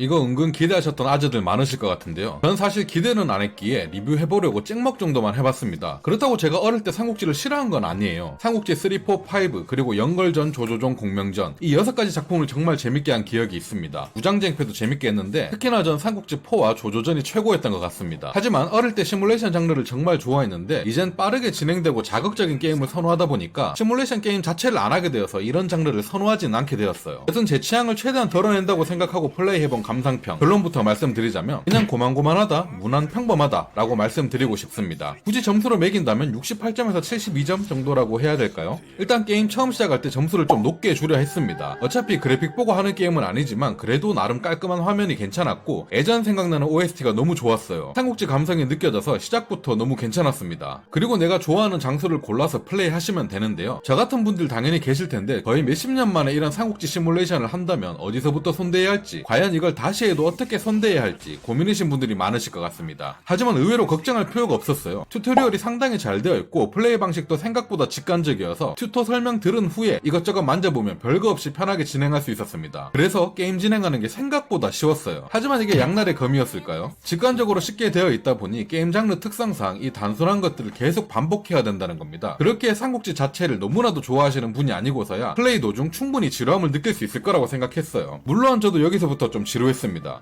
이거 은근 기대하셨던 아재들 많으실 것 같은데요. 전 사실 기대는 안 했기에 리뷰해보려고 찍먹 정도만 해봤습니다. 그렇다고 제가 어릴 때 삼국지를 싫어한 건 아니에요. 삼국지 3, 4, 5 그리고 영걸전, 조조종, 공명전 이 6가지 작품을 정말 재밌게 한 기억이 있습니다. 무장쟁패도 재밌게 했는데 특히나 전 삼국지 4와 조조전이 최고였던 것 같습니다. 하지만 어릴 때 시뮬레이션 장르를 정말 좋아했는데 이젠 빠르게 진행되고 자극적인 게임을 선호하다 보니까 시뮬레이션 게임 자체를 안 하게 되어서 이런 장르를 선호하진 않게 되었어요. 여튼 제 취향을 최대한 덜어낸다고 생각하고 플레이해본 감상평 결론부터 말씀드리자면 그냥 고만고만하다, 무난 평범하다 라고 말씀드리고 싶습니다. 굳이 점수로 매긴다면 68점에서 72점 정도라고 해야 될까요? 일단 게임 처음 시작할 때 점수를 좀 높게 주려 했습니다. 어차피 그래픽 보고 하는 게임은 아니지만 그래도 나름 깔끔한 화면이 괜찮았고 예전 생각나는 OST가 너무 좋았어요. 삼국지 감성이 느껴져서 시작부터 너무 괜찮았습니다. 그리고 내가 좋아하는 장소를 골라서 플레이하시면 되는데요. 저 같은 분들 당연히 계실 텐데 거의 몇십 년 만에 이런 삼국지 시뮬레이션을 한다면 어디서부터 손대야 할지 과연 이걸 다시 해도 어떻게 손대야 할지 고민이신 분들이 많으실 것 같습니다. 하지만 의외로 걱정할 필요가 없었어요. 튜토리얼이 상당히 잘 되어 있고 플레이 방식도 생각보다 직관적이어서 튜토 설명 들은 후에 이것저것 만져보면 별거 없이 편하게 진행할 수 있었습니다. 그래서 게임 진행하는 게 생각보다 쉬웠어요. 하지만 이게 양날의 검이었을까요? 직관적으로 쉽게 되어 있다 보니 게임 장르 특성상 이 단순한 것들을 계속 반복해야 된다는 겁니다. 그렇게 삼국지 자체를 너무나도 좋아하시는 분이 아니고서야 플레이 도중 충분히 지루함을 느낄 수 있을 거라고 생각했어요. 물론 저도 여기서부터 좀 지루했습니다.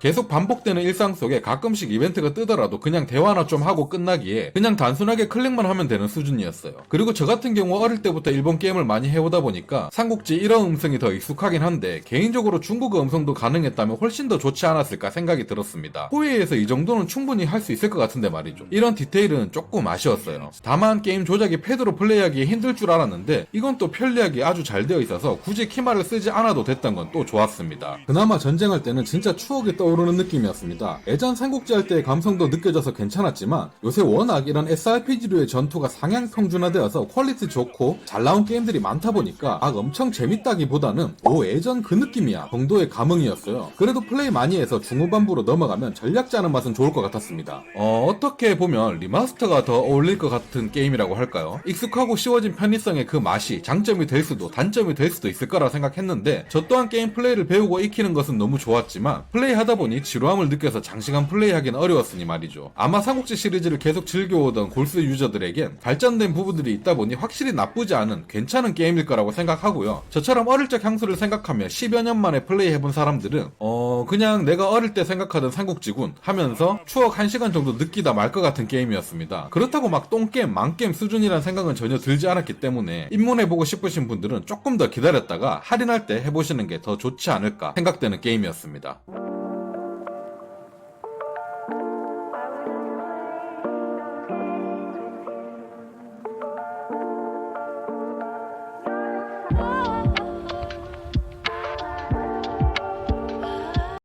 계속 반복되는 일상 속에 가끔씩 이벤트가 뜨더라도 그냥 대화나 좀 하고 끝나기에 그냥 단순하게 클릭만 하면 되는 수준이었어요. 그리고 저 같은 경우 어릴 때부터 일본 게임을 많이 해오다 보니까 삼국지 1어 음성이 더 익숙하긴 한데 개인적으로 중국어 음성도 가능했다면 훨씬 더 좋지 않았을까 생각이 들었습니다. 호위에서 이 정도는 충분히 할 수 있을 것 같은데 말이죠. 이런 디테일은 조금 아쉬웠어요. 다만 게임 조작이 패드로 플레이하기 힘들 줄 알았는데 이건 또 편리하게 아주 잘 되어 있어서 굳이 키말을 쓰지 않아도 됐던 건 또 좋았습니다. 그나마 전쟁할 때는 진짜 추억이 떠오르는 느낌이었습니다. 예전 삼국지 할 때의 감성도 느껴져서 괜찮았지만 요새 워낙 이런 SRPG류의 전투가 상향 평준화되어서 퀄리티 좋고 잘 나온 게임들이 많다 보니까 엄청 재밌다기보다는 예전 그 느낌이야 정도의 감흥이었어요. 그래도 플레이 많이 해서 중후반부로 넘어가면 전략 짜는 맛은 좋을 것 같았습니다. 어떻게 보면 리마스터가 더 어울릴 것 같은 게임이라고 할까요? 익숙하고 쉬워진 편의성의 그 맛이 장점이 될 수도 단점이 될 수도 있을 거라 생각했는데 저 또한 게임 플레이를 배우고 익히는 것은 너무 좋았지만 플레이하다 보니 지루함을 느껴서 장시간 플레이하기는 어려웠으니 말이죠. 아마 삼국지 시리즈를 계속 즐겨오던 골수 유저들에겐 발전된 부분들이 있다 보니 확실히 나쁘지 않은 괜찮은 게임일 거라고 생각하고요. 저처럼 어릴 적 향수를 생각하며 10여 년 만에 플레이해본 사람들은 그냥 내가 어릴 때 생각하던 삼국지군 하면서 추억 1시간 정도 느끼다 말 것 같은 게임이었습니다. 그렇다고 막 똥게임, 망게임 수준이란 생각은 전혀 들지 않았기 때문에 입문해보고 싶으신 분들은 조금 더 기다렸다가 할인할 때 해보시는 게 더 좋지 않을까 생각되는 게임이었습니다.